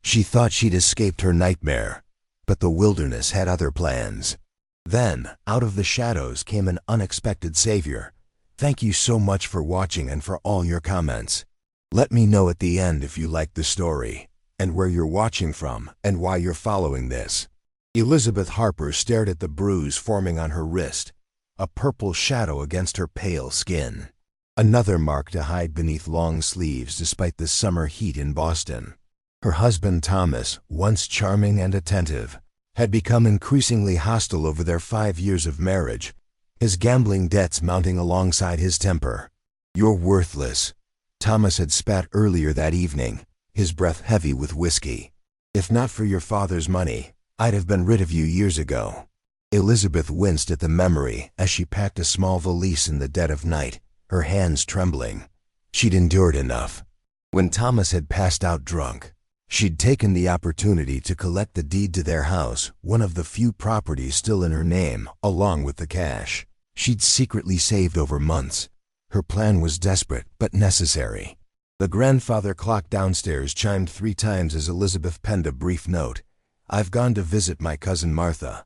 She thought she'd escaped her nightmare, but the wilderness had other plans. Then, out of the shadows came an unexpected savior. Thank you so much for watching and for all your comments. Let me know at the end if you liked the story, and where you're watching from, and why you're following this. Elizabeth Harper stared at the bruise forming on her wrist, a purple shadow against her pale skin. Another mark to hide beneath long sleeves despite the summer heat in Boston. Her husband Thomas, once charming and attentive, had become increasingly hostile over their 5 years of marriage, his gambling debts mounting alongside his temper. "You're worthless," Thomas had spat earlier that evening, his breath heavy with whiskey. "If not for your father's money, I'd have been rid of you years ago." Elizabeth winced at the memory as she packed a small valise in the dead of night, her hands trembling. She'd endured enough. When Thomas had passed out drunk, she'd taken the opportunity to collect the deed to their house, one of the few properties still in her name, along with the cash she'd secretly saved over months. Her plan was desperate but necessary. The grandfather clock downstairs chimed 3 times as Elizabeth penned a brief note. "I've gone to visit my cousin Martha.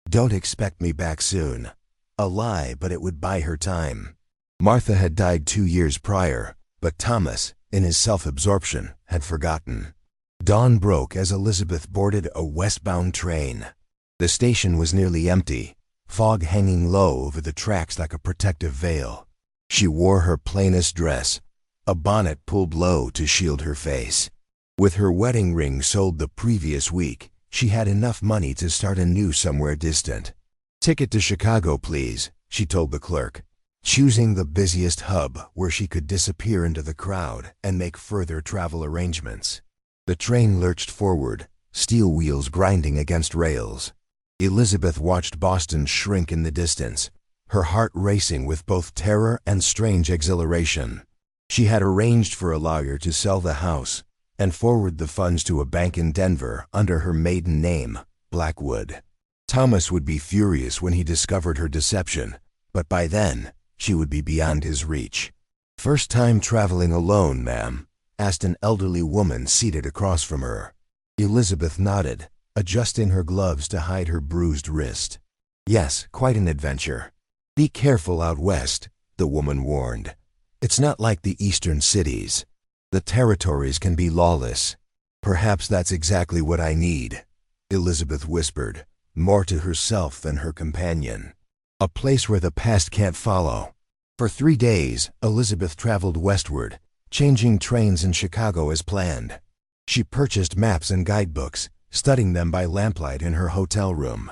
Don't expect me back soon." A lie, but it would buy her time. Martha had died 2 years prior, but Thomas, in his self-absorption, had forgotten. Dawn broke as Elizabeth boarded a westbound train. The station was nearly empty, fog hanging low over the tracks like a protective veil. She wore her plainest dress, a bonnet pulled low to shield her face. With her wedding ring sold the previous week, she had enough money to start anew somewhere distant. "Ticket to Chicago, please," she told the clerk, choosing the busiest hub where she could disappear into the crowd and make further travel arrangements. The train lurched forward, steel wheels grinding against rails. Elizabeth watched Boston shrink in the distance, her heart racing with both terror and strange exhilaration. She had arranged for a lawyer to sell the house and forward the funds to a bank in Denver under her maiden name, Blackwood. Thomas would be furious when he discovered her deception, but by then, she would be beyond his reach. "First time traveling alone, ma'am?" asked an elderly woman seated across from her. Elizabeth nodded, adjusting her gloves to hide her bruised wrist. "Yes, quite an adventure." "Be careful out west," the woman warned. "It's not like the eastern cities. The territories can be lawless." "Perhaps that's exactly what I need," Elizabeth whispered, more to herself than her companion. "A place where the past can't follow." For 3 days, Elizabeth traveled westward, changing trains in Chicago as planned. She purchased maps and guidebooks, studying them by lamplight in her hotel room.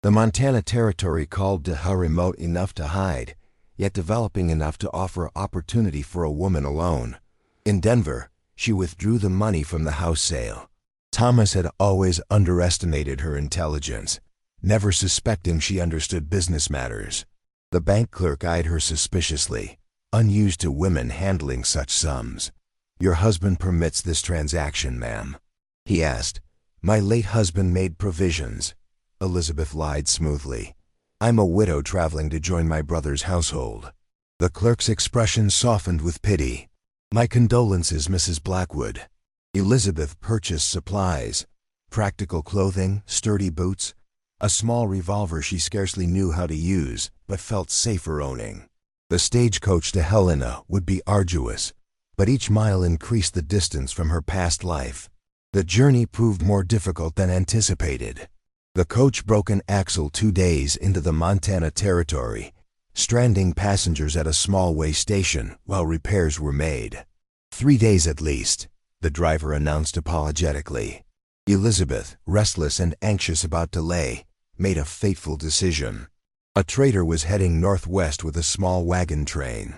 The Montana Territory called to her remote enough to hide, yet developing enough to offer opportunity for a woman alone. In Denver, she withdrew the money from the house sale. Thomas had always underestimated her intelligence, never suspecting she understood business matters. The bank clerk eyed her suspiciously, unused to women handling such sums. "Your husband permits this transaction, ma'am?" he asked. "My late husband made provisions," Elizabeth lied smoothly. "I'm a widow traveling to join my brother's household." The clerk's expression softened with pity. "My condolences, Mrs. Blackwood." Elizabeth purchased supplies, practical clothing, sturdy boots, a small revolver she scarcely knew how to use, but felt safer owning. The stagecoach to Helena would be arduous, but each mile increased the distance from her past life. The journey proved more difficult than anticipated. The coach broke an axle 2 days into the Montana Territory, stranding passengers at a small way station while repairs were made. 3 days at least, the driver announced apologetically. Elizabeth, restless and anxious about delay, made a fateful decision. A trader was heading northwest with a small wagon train.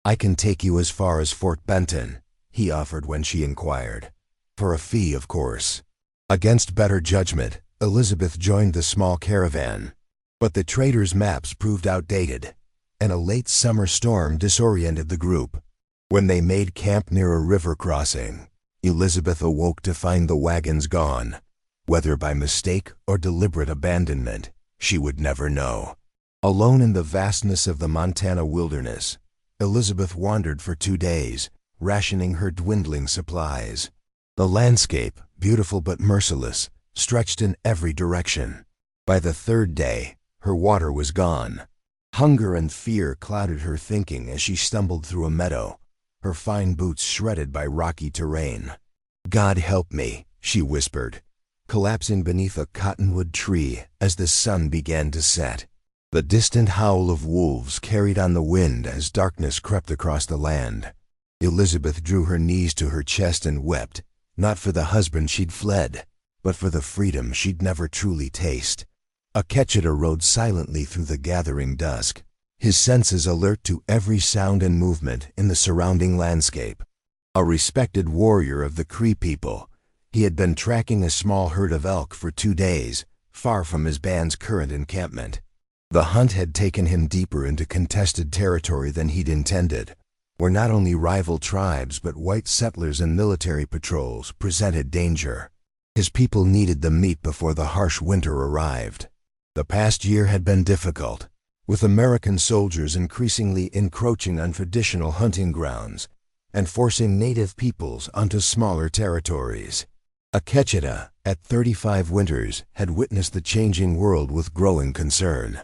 "I can take you as far as Fort Benton," he offered when she inquired. "For a fee, of course." Against better judgment, Elizabeth joined the small caravan. But the trader's maps proved outdated, and a late summer storm disoriented the group. When they made camp near a river crossing, Elizabeth awoke to find the wagons gone. Whether by mistake or deliberate abandonment, she would never know. Alone in the vastness of the Montana wilderness, Elizabeth wandered for 2 days, rationing her dwindling supplies. The landscape, beautiful but merciless, stretched in every direction. By the third day, her water was gone. Hunger and fear clouded her thinking as she stumbled through a meadow, her fine boots shredded by rocky terrain. "God help me," she whispered, collapsing beneath a cottonwood tree as the sun began to set. The distant howl of wolves carried on the wind as darkness crept across the land. Elizabeth drew her knees to her chest and wept, not for the husband she'd fled, but for the freedom she'd never truly taste. Akecheta rode silently through the gathering dusk, his senses alert to every sound and movement in the surrounding landscape. A respected warrior of the Cree people, he had been tracking a small herd of elk for 2 days, far from his band's current encampment. The hunt had taken him deeper into contested territory than he'd intended, where not only rival tribes but white settlers and military patrols presented danger. His people needed the meat before the harsh winter arrived. The past year had been difficult, with American soldiers increasingly encroaching on traditional hunting grounds and forcing native peoples onto smaller territories. Akecheta, at 35 winters, had witnessed the changing world with growing concern.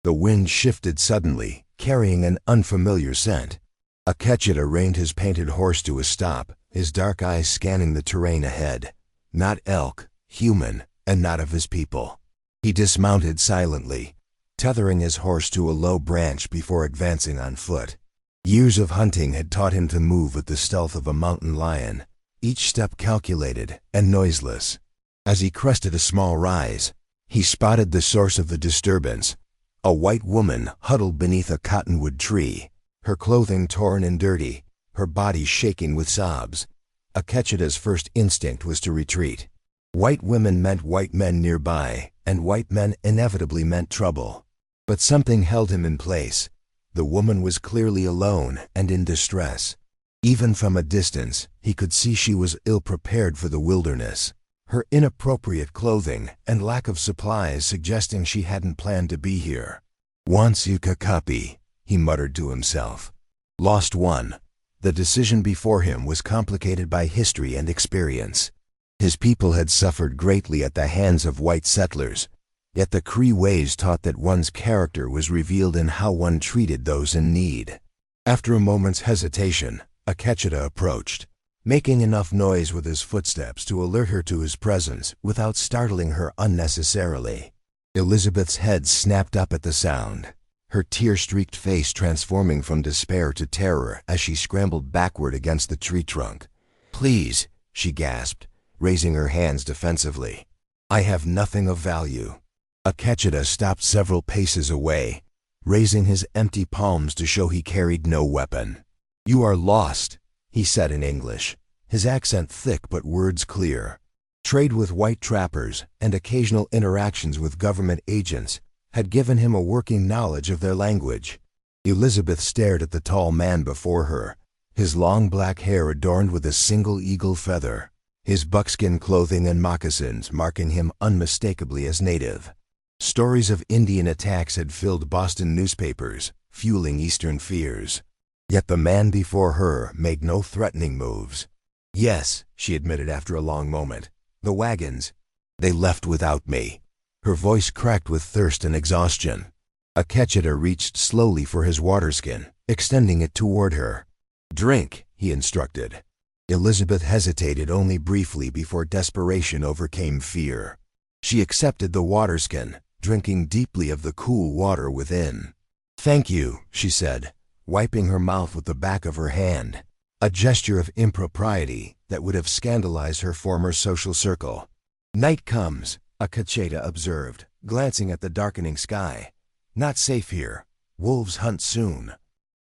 The wind shifted suddenly, carrying an unfamiliar scent. Akecheta reined his painted horse to a stop, his dark eyes scanning the terrain ahead. Not elk, human, and not of his people. He dismounted silently, tethering his horse to a low branch before advancing on foot. Years of hunting had taught him to move with the stealth of a mountain lion, each step calculated and noiseless. As he crested a small rise, he spotted the source of the disturbance, a white woman huddled beneath a cottonwood tree, her clothing torn and dirty, her body shaking with sobs. Akecheta's first instinct was to retreat. White women meant white men nearby, and white men inevitably meant trouble. But something held him in place. The woman was clearly alone and in distress. Even from a distance, he could see she was ill-prepared for the wilderness, her inappropriate clothing and lack of supplies suggesting she hadn't planned to be here. "Once you kakapi," he muttered to himself. Lost one. The decision before him was complicated by history and experience. His people had suffered greatly at the hands of white settlers, yet the Cree ways taught that one's character was revealed in how one treated those in need. After a moment's hesitation, Akecheta approached, making enough noise with his footsteps to alert her to his presence without startling her unnecessarily. Elizabeth's head snapped up at the sound, her tear-streaked face transforming from despair to terror as she scrambled backward against the tree trunk. "Please," she gasped, raising her hands defensively. "I have nothing of value." Akecheta stopped several paces away, raising his empty palms to show he carried no weapon. "You are lost," he said in English, his accent thick but words clear. Trade with white trappers and occasional interactions with government agents had given him a working knowledge of their language. Elizabeth stared at the tall man before her, his long black hair adorned with a single eagle feather, his buckskin clothing and moccasins marking him unmistakably as native. Stories of Indian attacks had filled Boston newspapers, fueling Eastern fears. Yet the man before her made no threatening moves. "Yes," she admitted after a long moment, "the wagons. They left without me." Her voice cracked with thirst and exhaustion. Akecheta reached slowly for his waterskin, extending it toward her. "Drink," he instructed. Elizabeth hesitated only briefly before desperation overcame fear. She accepted the waterskin, drinking deeply of the cool water within. "Thank you," she said, wiping her mouth with the back of her hand, a gesture of impropriety that would have scandalized her former social circle. "Night comes," Akecheta observed, glancing at the darkening sky. "Not safe here. Wolves hunt soon."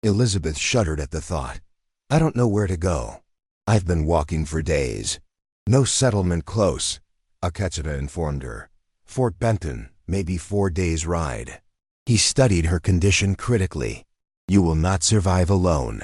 Elizabeth shuddered at the thought. "I don't know where to go. I've been walking for days." "No settlement close," Akecheta informed her. "Fort Benton, maybe 4 days' ride." He studied her condition critically. "You will not survive alone."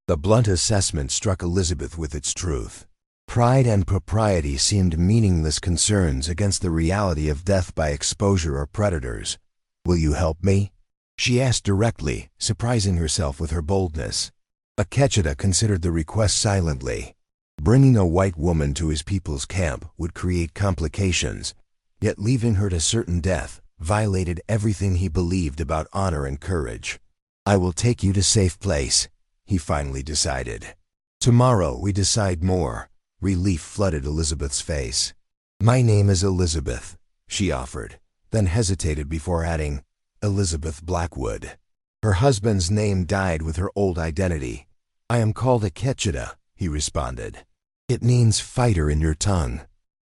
The blunt assessment struck Elizabeth with its truth. Pride and propriety seemed meaningless concerns against the reality of death by exposure or predators. "Will you help me?" she asked directly, surprising herself with her boldness. Akecheta considered the request silently. Bringing a white woman to his people's camp would create complications, yet leaving her to certain death violated everything he believed about honor and courage. "I will take you to safe place," he finally decided. "Tomorrow we decide more." Relief flooded Elizabeth's face. "My name is Elizabeth," she offered, then hesitated before adding, "Elizabeth Blackwood." Her husband's name died with her old identity. "I am called Akechida," he responded. "It means fighter in your tongue."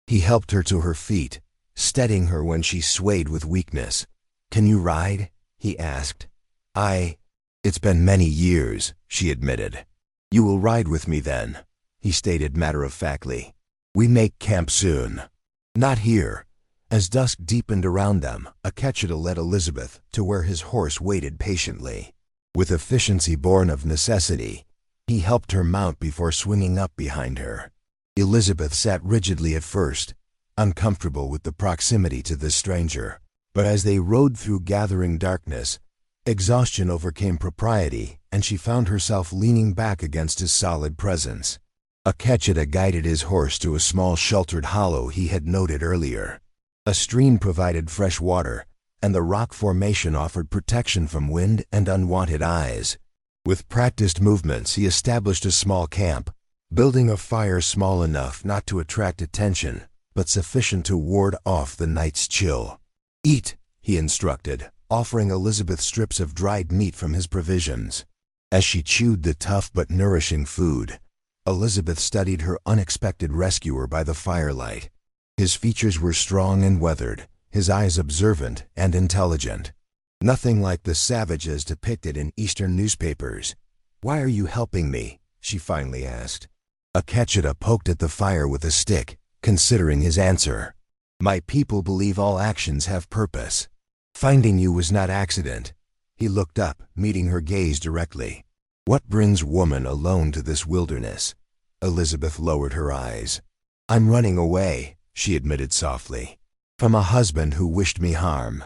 He helped her to her feet, steadying her when she swayed with weakness. "Can you ride?" he asked. It's been many years," she admitted. "You will ride with me then," he stated matter-of-factly. "We make camp soon." "Not here." As dusk deepened around them, Akechida led Elizabeth to where his horse waited patiently. With efficiency born of necessity, he helped her mount before swinging up behind her. Elizabeth sat rigidly at first, uncomfortable with the proximity to this stranger. But as they rode through gathering darkness, exhaustion overcame propriety, and she found herself leaning back against his solid presence. Akechida guided his horse to a small sheltered hollow he had noted earlier. A stream provided fresh water, and the rock formation offered protection from wind and unwanted eyes. With practiced movements, he established a small camp, building a fire small enough not to attract attention, but sufficient to ward off the night's chill. "Eat," he instructed, offering Elizabeth strips of dried meat from his provisions. As she chewed the tough but nourishing food, Elizabeth studied her unexpected rescuer by the firelight. His features were strong and weathered, his eyes observant and intelligent. Nothing like the savages depicted in Eastern newspapers. "Why are you helping me?" she finally asked. Akechida poked at the fire with a stick, considering his answer. "My people believe all actions have purpose. Finding you was not accident." He looked up, meeting her gaze directly. "What brings woman alone to this wilderness?" Elizabeth lowered her eyes. "I'm running away," she admitted softly, "from a husband who wished me harm."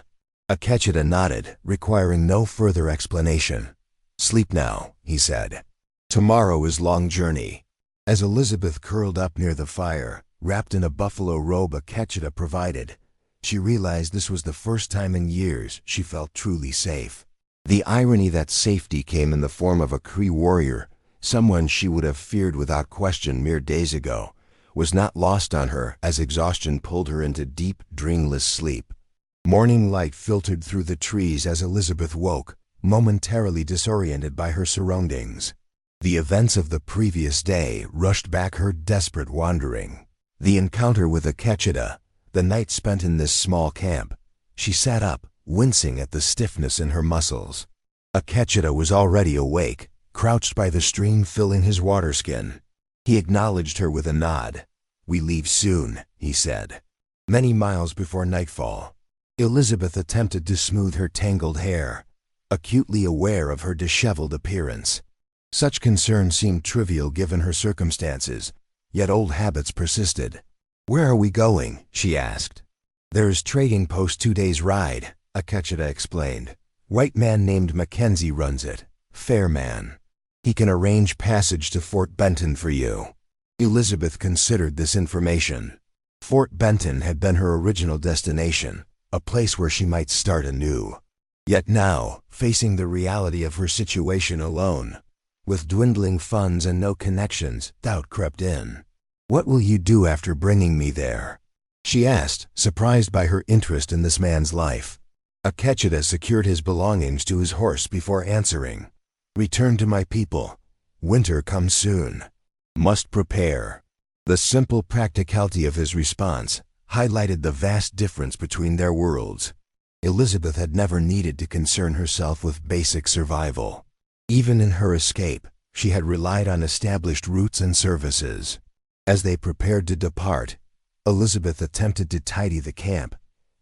Akechida nodded, requiring no further explanation. "Sleep now," he said. "Tomorrow is long journey." As Elizabeth curled up near the fire, wrapped in a buffalo robe Akechida provided, she realized this was the first time in years she felt truly safe. The irony that safety came in the form of a Cree warrior, someone she would have feared without question mere days ago, was not lost on her as exhaustion pulled her into deep, dreamless sleep. Morning light filtered through the trees as Elizabeth woke, momentarily disoriented by her surroundings. The events of the previous day rushed back her desperate wandering. The encounter with Akechida, the night spent in this small camp. She sat up, wincing at the stiffness in her muscles. Akechida was already awake, crouched by the stream filling his waterskin. He acknowledged her with a nod. "We leave soon," he said. Many miles before nightfall, Elizabeth attempted to smooth her tangled hair, acutely aware of her disheveled appearance. Such concern seemed trivial given her circumstances, yet old habits persisted. "Where are we going?" she asked. "There's trading post 2 days' ride," Akechida explained. "White man named McKenzie runs it. Fair man. He can arrange passage to Fort Benton for you." Elizabeth considered this information. Fort Benton had been her original destination, a place where she might start anew. Yet now, facing the reality of her situation alone, with dwindling funds and no connections, doubt crept in. "What will you do after bringing me there?" she asked, surprised by her interest in this man's life. Akechida secured his belongings to his horse before answering. "Return to my people. Winter comes soon. Must prepare." The simple practicality of his response highlighted the vast difference between their worlds. Elizabeth had never needed to concern herself with basic survival. Even in her escape, she had relied on established routes and services. As they prepared to depart, Elizabeth attempted to tidy the camp,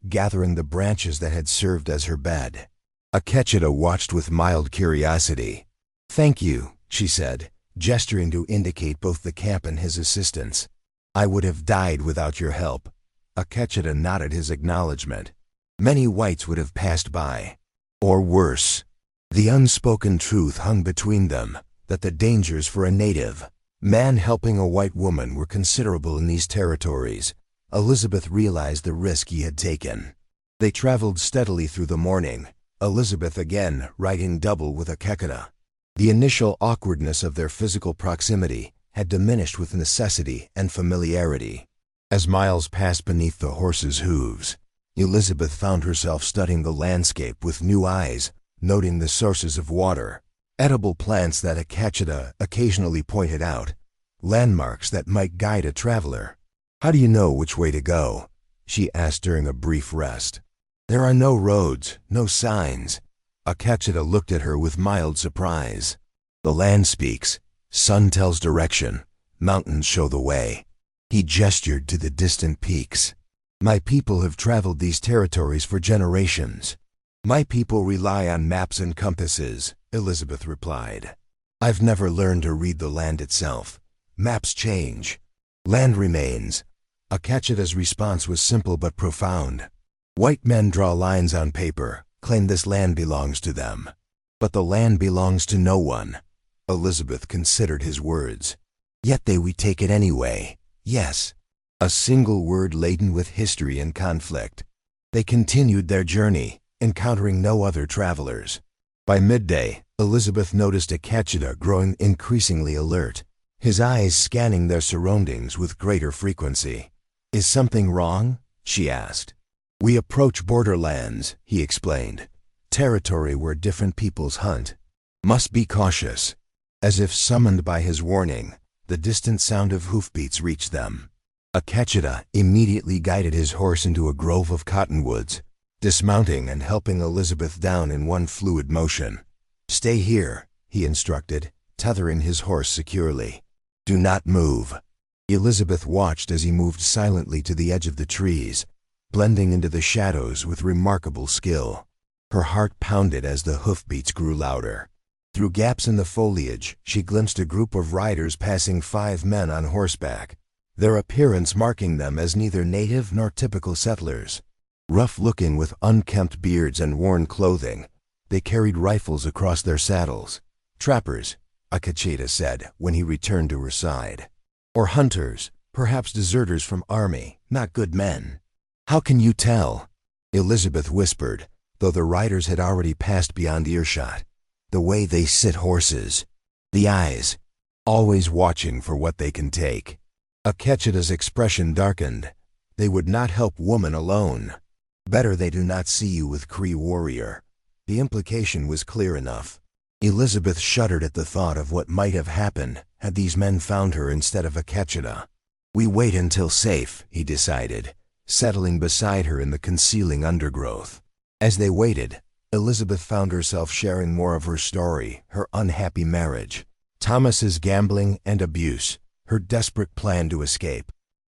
gathering the branches that had served as her bed. Akechida watched with mild curiosity. "Thank you," she said, gesturing to indicate both the camp and his assistants. "I would have died without your help." Akechida nodded his acknowledgement. Many whites would have passed by. Or worse. The unspoken truth hung between them, that the dangers for a native Man helping a white woman were considerable in these territories. Elizabeth realized the risk he had taken. They traveled steadily through the morning, Elizabeth again riding double with Akecheta. The initial awkwardness of their physical proximity had diminished with necessity and familiarity. As miles passed beneath the horse's hooves, Elizabeth found herself studying the landscape with new eyes, noting the sources of water, edible plants that Akecheta occasionally pointed out, landmarks that might guide a traveler. "How do you know which way to go?" she asked during a brief rest. "There are no roads, no signs." Akecheta looked at her with mild surprise. "The land speaks. Sun tells direction. Mountains show the way." He gestured to the distant peaks. "My people have traveled these territories for generations." "My people rely on maps and compasses," Elizabeth replied. "I've never learned to read the land itself. Maps change. Land remains." Akecheta's response was simple but profound. "White men draw lines on paper, claim this land belongs to them. But the land belongs to no one." Elizabeth considered his words. "Yet we take it anyway." "Yes." A single word laden with history and conflict. They continued their journey, encountering no other travelers. By midday, Elizabeth noticed Akecheta growing increasingly alert, his eyes scanning their surroundings with greater frequency. "Is something wrong?" she asked. "We approach borderlands," he explained. "Territory where different peoples hunt. Must be cautious." As if summoned by his warning, the distant sound of hoofbeats reached them. Akecheta immediately guided his horse into a grove of cottonwoods, dismounting and helping Elizabeth down in one fluid motion. "Stay here," he instructed, tethering his horse securely. "Do not move." Elizabeth watched as he moved silently to the edge of the trees, blending into the shadows with remarkable skill. Her heart pounded as the hoofbeats grew louder. Through gaps in the foliage, she glimpsed a group of riders passing 5 men on horseback, their appearance marking them as neither native nor typical settlers. Rough-looking with unkempt beards and worn clothing, they carried rifles across their saddles. "Trappers," Akecheta said when he returned to her side. "Or hunters, perhaps deserters from army, not good men." "How can you tell?" Elizabeth whispered, though the riders had already passed beyond earshot. "The way they sit horses. The eyes, always watching for what they can take." Akecheta's expression darkened. "They would not help woman alone. Better they do not see you with Cree warrior." The implication was clear enough. Elizabeth shuddered at the thought of what might have happened had these men found her instead of Akecheta. "We wait until safe," he decided, settling beside her in the concealing undergrowth. As they waited, Elizabeth found herself sharing more of her story, her unhappy marriage, Thomas's gambling and abuse, her desperate plan to escape.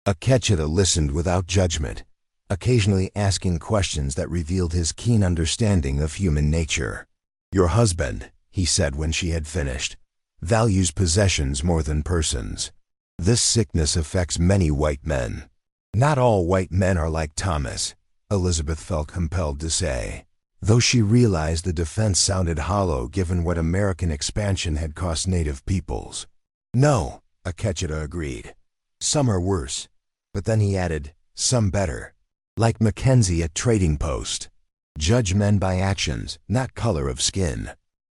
Akecheta listened without judgment, occasionally asking questions that revealed his keen understanding of human nature. "Your husband," he said when she had finished, "values possessions more than persons. This sickness affects many white men." "Not all white men are like Thomas," Elizabeth felt compelled to say, though she realized the defense sounded hollow given what American expansion had cost native peoples. "No," Akecheta agreed. "Some are worse." But then he added, "Some better. Like McKenzie at Trading Post. Judge men by actions, not color of skin."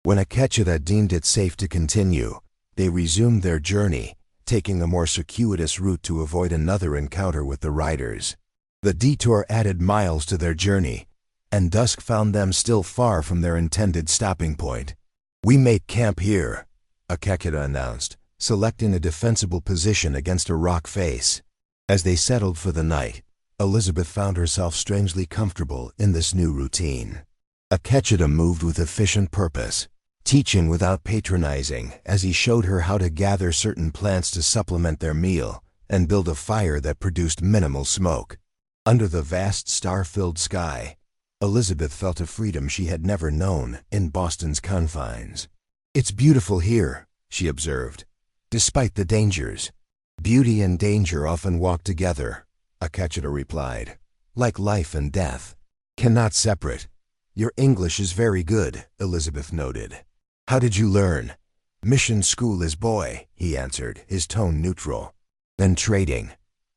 When Akecheta deemed it safe to continue, they resumed their journey, taking a more circuitous route to avoid another encounter with the riders. The detour added miles to their journey, and dusk found them still far from their intended stopping point. "We make camp here," Akecheta announced, selecting a defensible position against a rock face. As they settled for the night, Elizabeth found herself strangely comfortable in this new routine. Akecheta moved with efficient purpose, teaching without patronizing as he showed her how to gather certain plants to supplement their meal and build a fire that produced minimal smoke. Under the vast star-filled sky, Elizabeth felt a freedom she had never known in Boston's confines. "It's beautiful here," she observed, "despite the dangers." "Beauty and danger often walk together," Akecheta replied, "like life and death. Cannot separate." "Your English is very good," Elizabeth noted. "How did you learn?" Mission school is boy, he answered, his tone neutral. Then trading.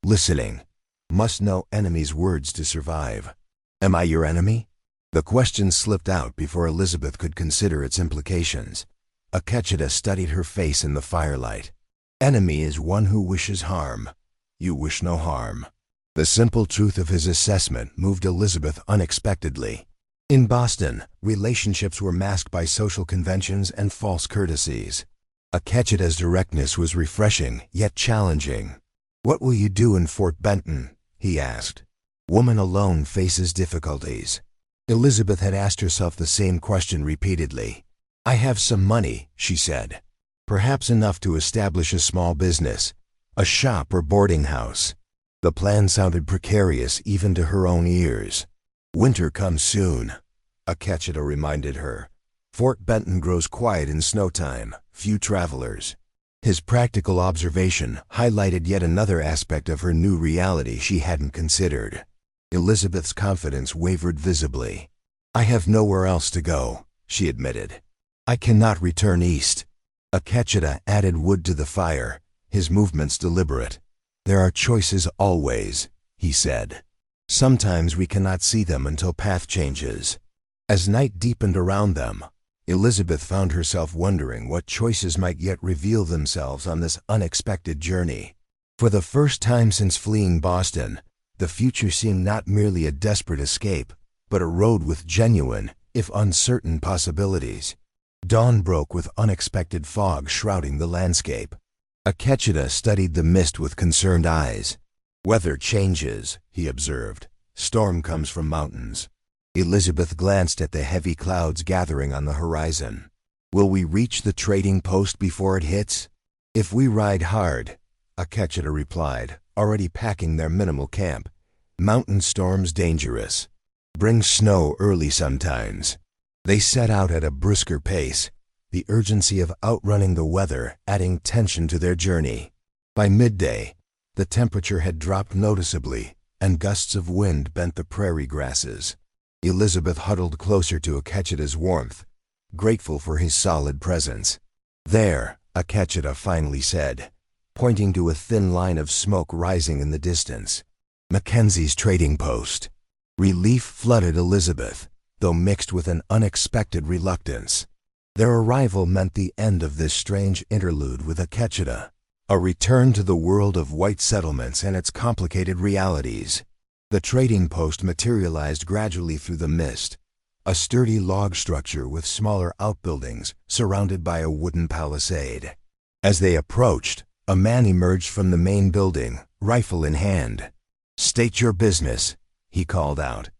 Listening. Must know enemy's words to survive. Am I your enemy? The question slipped out before Elizabeth could consider its implications. Akecheta studied her face in the firelight. Enemy is one who wishes harm. You wish no harm. The simple truth of his assessment moved Elizabeth unexpectedly. In Boston, relationships were masked by social conventions and false courtesies. Akecheta's directness was refreshing, yet challenging. What will you do in Fort Benton? He asked. Woman alone faces difficulties. Elizabeth had asked herself the same question repeatedly. I have some money, she said. Perhaps enough to establish a small business, a shop or boarding house. The plan sounded precarious even to her own ears. Winter comes soon, Akecheta reminded her. Fort Benton grows quiet in snowtime, few travelers. His practical observation highlighted yet another aspect of her new reality she hadn't considered. Elizabeth's confidence wavered visibly. I have nowhere else to go, she admitted. I cannot return east. Akecheta added wood to the fire, his movements deliberate. There are choices always, he said. Sometimes we cannot see them until path changes. As night deepened around them, Elizabeth found herself wondering what choices might yet reveal themselves on this unexpected journey. For the first time since fleeing Boston, the future seemed not merely a desperate escape, but a road with genuine, if uncertain, possibilities. Dawn broke with unexpected fog shrouding the landscape. Akecheta studied the mist with concerned eyes. Weather changes, he observed. Storm comes from mountains. Elizabeth glanced at the heavy clouds gathering on the horizon. Will we reach the trading post before it hits? If we ride hard, Akecheta replied, already packing their minimal camp. Mountain storms dangerous. Bring snow early sometimes. They set out at a brisker pace, the urgency of outrunning the weather adding tension to their journey. By midday, the temperature had dropped noticeably, and gusts of wind bent the prairie grasses. Elizabeth huddled closer to Akecheta's warmth, grateful for his solid presence. There, Akecheta finally said, pointing to a thin line of smoke rising in the distance. McKenzie's trading post. Relief flooded Elizabeth, though mixed with an unexpected reluctance. Their arrival meant the end of this strange interlude with Akecheta, a return to the world of white settlements and its complicated realities. The trading post materialized gradually through the mist, a sturdy log structure with smaller outbuildings surrounded by a wooden palisade. As they approached, a man emerged from the main building, rifle in hand. State your business, he called out,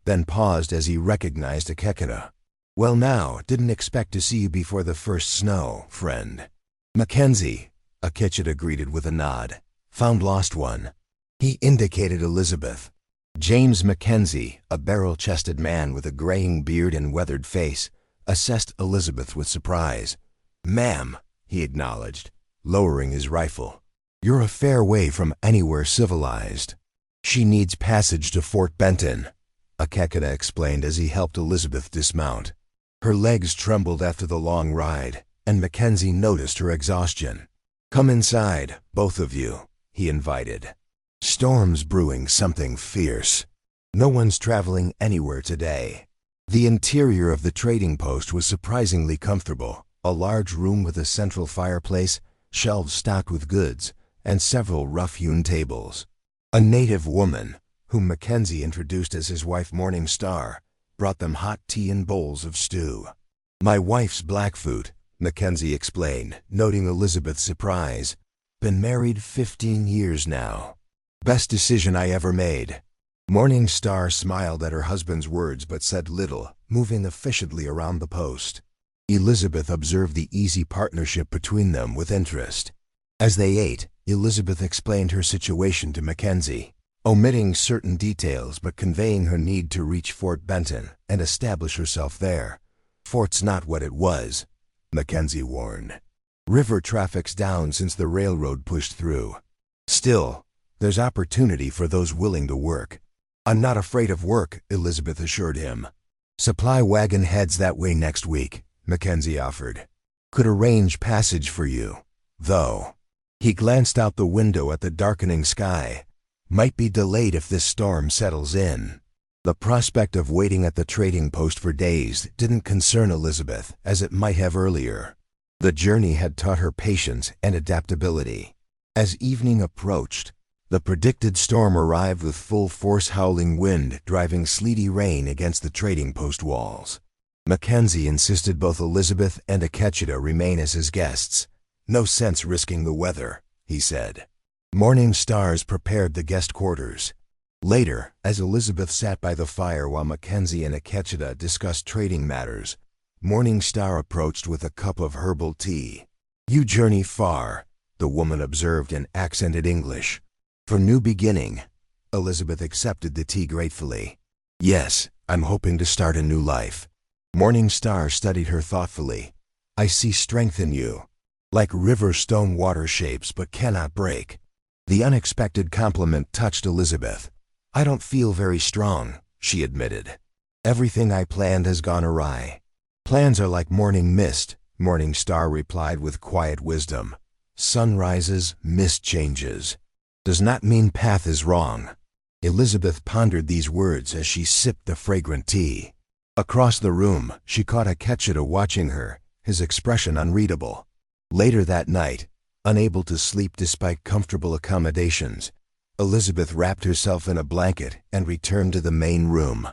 then paused as he recognized Akecheta. Well now, didn't expect to see you before the first snow, friend. McKenzie, Akecheta greeted with a nod. Found lost one. He indicated Elizabeth. James McKenzie, a barrel-chested man with a graying beard and weathered face, assessed Elizabeth with surprise. Ma'am, he acknowledged, lowering his rifle. You're a fair way from anywhere civilized. She needs passage to Fort Benton, Akecheta explained as he helped Elizabeth dismount. Her legs trembled after the long ride, and McKenzie noticed her exhaustion. Come inside, both of you, he invited. Storm's brewing something fierce. No one's traveling anywhere today. The interior of the trading post was surprisingly comfortable, a large room with a central fireplace, shelves stocked with goods, and several rough-hewn tables. A native woman, whom McKenzie introduced as his wife Morning Star, brought them hot tea and bowls of stew. My wife's Blackfoot, McKenzie explained, noting Elizabeth's surprise. Been married 15 years now. Best decision I ever made. Morning Star smiled at her husband's words but said little, moving efficiently around the post. Elizabeth observed the easy partnership between them with interest. As they ate, Elizabeth explained her situation to McKenzie, omitting certain details but conveying her need to reach Fort Benton and establish herself there. Fort's not what it was, McKenzie warned. River traffic's down since the railroad pushed through. Still, there's opportunity for those willing to work. I'm not afraid of work, Elizabeth assured him. Supply wagon heads that way next week, McKenzie offered. Could arrange passage for you, though. He glanced out the window at the darkening sky. Might be delayed if this storm settles in. The prospect of waiting at the trading post for days didn't concern Elizabeth as it might have earlier. The journey had taught her patience and adaptability. As evening approached, the predicted storm arrived with full force howling wind driving sleety rain against the trading post walls. McKenzie insisted both Elizabeth and Akecheta remain as his guests. No sense risking the weather, he said. Morning stars prepared the guest quarters. Later, as Elizabeth sat by the fire while McKenzie and Akecheta discussed trading matters, Morning Star approached with a cup of herbal tea. "You journey far," the woman observed in accented English. "For new beginning." Elizabeth accepted the tea gratefully. "Yes, I'm hoping to start a new life." Morning Star studied her thoughtfully. "I see strength in you. Like river stone water shapes but cannot break." The unexpected compliment touched Elizabeth. "I don't feel very strong," she admitted. "Everything I planned has gone awry." "Plans are like morning mist," Morning Star replied with quiet wisdom. "Sun rises, mist changes. Does not mean path is wrong." Elizabeth pondered these words as she sipped the fragrant tea. Across the room, she caught Akecheta watching her, his expression unreadable. Later that night, unable to sleep despite comfortable accommodations, Elizabeth wrapped herself in a blanket and returned to the main room.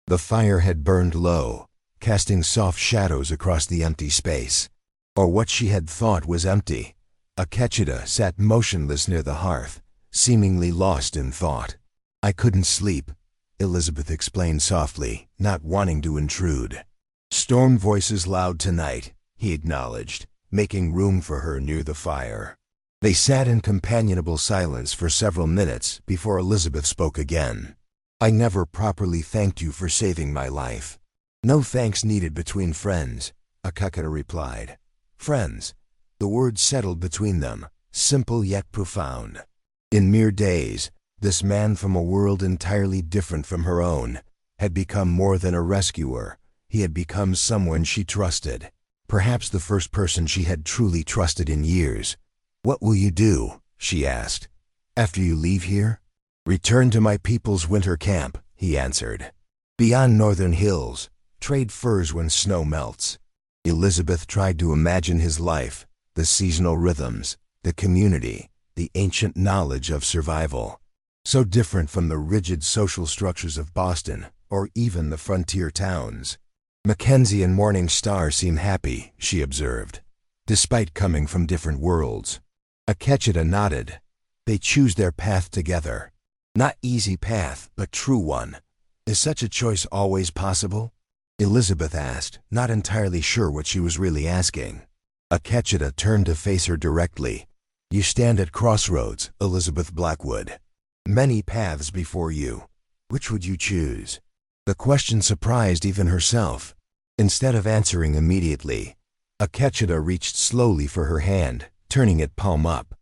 The fire had burned low, casting soft shadows across the empty space. Or what she had thought was empty. Akecheta sat motionless near the hearth, seemingly lost in thought. "I couldn't sleep," Elizabeth explained softly, not wanting to intrude. "Storm voices loud tonight," he acknowledged, making room for her near the fire. They sat in companionable silence for several minutes before Elizabeth spoke again. "I never properly thanked you for saving my life." "No thanks needed between friends," Akecheta replied. "Friends." The words settled between them, simple yet profound. In mere days, this man from a world entirely different from her own had become more than a rescuer. He had become someone she trusted. Perhaps the first person she had truly trusted in years. "What will you do?" she asked. "After you leave here?" "Return to my people's winter camp," he answered. "Beyond northern hills, trade furs when snow melts." Elizabeth tried to imagine his life, the seasonal rhythms, the community, the ancient knowledge of survival. So different from the rigid social structures of Boston or even the frontier towns. "McKenzie and Morning Star seem happy," she observed, "despite coming from different worlds." Akecheta nodded. "They choose their path together. Not easy path, but true one. Is such a choice always possible?" Elizabeth asked, not entirely sure what she was really asking. Akecheta turned to face her directly. "You stand at crossroads, Elizabeth Blackwood. Many paths before you. Which would you choose?" The question surprised even herself. Instead of answering immediately, Akecheta reached slowly for her hand, turning it palm up.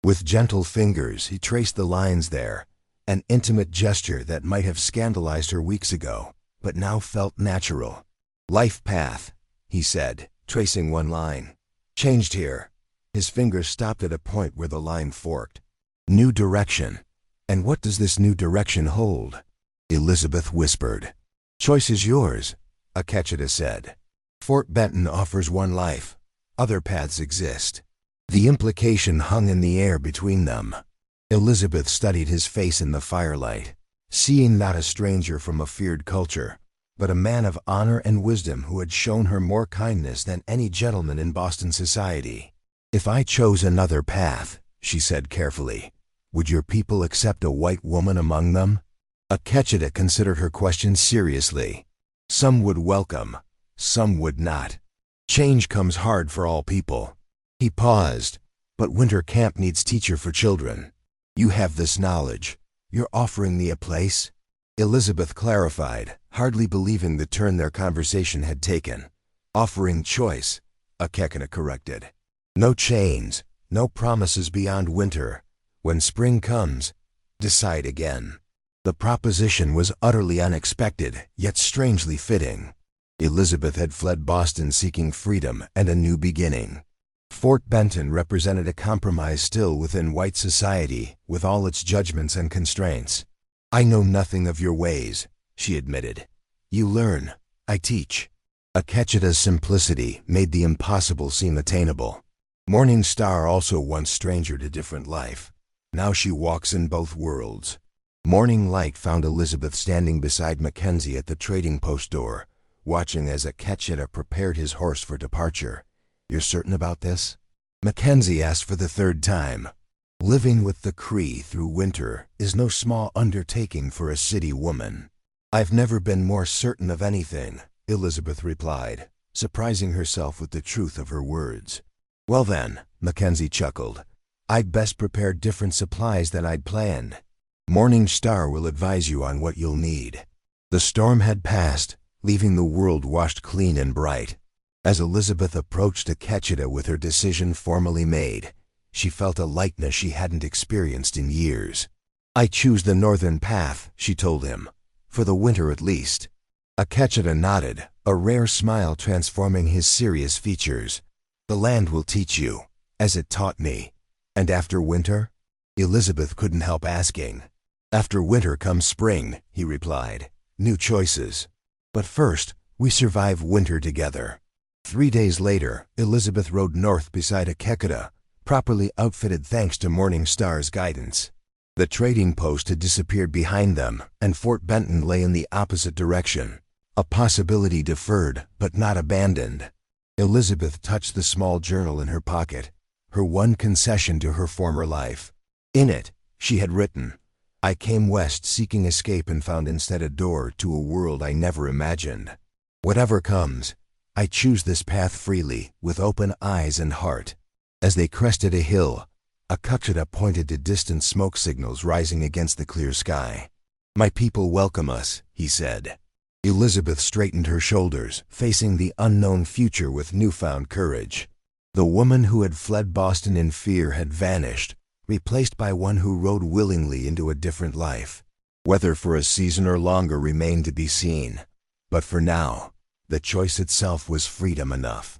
With gentle fingers, he traced the lines there, an intimate gesture that might have scandalized her weeks ago, but now felt natural. "Life path," he said, tracing one line. "Changed here." His fingers stopped at a point where the line forked. "New direction. And what does this new direction hold?" Elizabeth whispered. "Choice is yours," Akecheta said. "Fort Benton offers one life. Other paths exist." The implication hung in the air between them. Elizabeth studied his face in the firelight, seeing not a stranger from a feared culture, but a man of honor and wisdom who had shown her more kindness than any gentleman in Boston society. "If I chose another path," she said carefully, "would your people accept a white woman among them?" Akecheta considered her question seriously. "Some would welcome, some would not. Change comes hard for all people." He paused. "But winter camp needs teacher for children. You have this knowledge. You're offering me a place?" Elizabeth clarified, hardly believing the turn their conversation had taken. "Offering choice," Akecheta corrected. "No chains, no promises beyond winter. When spring comes, decide again." The proposition was utterly unexpected, yet strangely fitting. Elizabeth had fled Boston seeking freedom and a new beginning. Fort Benton represented a compromise still within white society, with all its judgments and constraints. "I know nothing of your ways," she admitted. "You learn, I teach." Akecheta's simplicity made the impossible seem attainable. Morning Star also once strangered a different life. Now she walks in both worlds. Morning Light found Elizabeth standing beside McKenzie at the trading post door, watching as Akecheta prepared his horse for departure. "You're certain about this?" McKenzie asked for the third time. "Living with the Cree through winter is no small undertaking for a city woman." "I've never been more certain of anything," Elizabeth replied, surprising herself with the truth of her words. "Well then," McKenzie chuckled, "I'd best prepare different supplies than I'd planned. Morning Star will advise you on what you'll need." The storm had passed, leaving the world washed clean and bright. As Elizabeth approached Akecheta with her decision formally made, she felt a lightness she hadn't experienced in years. "I choose the northern path," she told him, "for the winter at least." Akecheta nodded, a rare smile transforming his serious features. "The land will teach you, as it taught me." "And after winter?" Elizabeth couldn't help asking. "After winter comes spring," he replied. "New choices. But first, we survive winter together." 3 days later, Elizabeth rode north beside Akecheta, properly outfitted thanks to Morning Star's guidance. The trading post had disappeared behind them, and Fort Benton lay in the opposite direction. A possibility deferred, but not abandoned. Elizabeth touched the small journal in her pocket, her one concession to her former life. In it, she had written, "I came west seeking escape and found instead a door to a world I never imagined. Whatever comes, I choose this path freely, with open eyes and heart." As they crested a hill, Akecheta pointed to distant smoke signals rising against the clear sky. "My people welcome us," he said. Elizabeth straightened her shoulders, facing the unknown future with newfound courage. The woman who had fled Boston in fear had vanished, replaced by one who rode willingly into a different life. Whether for a season or longer remained to be seen. But for now, the choice itself was freedom enough.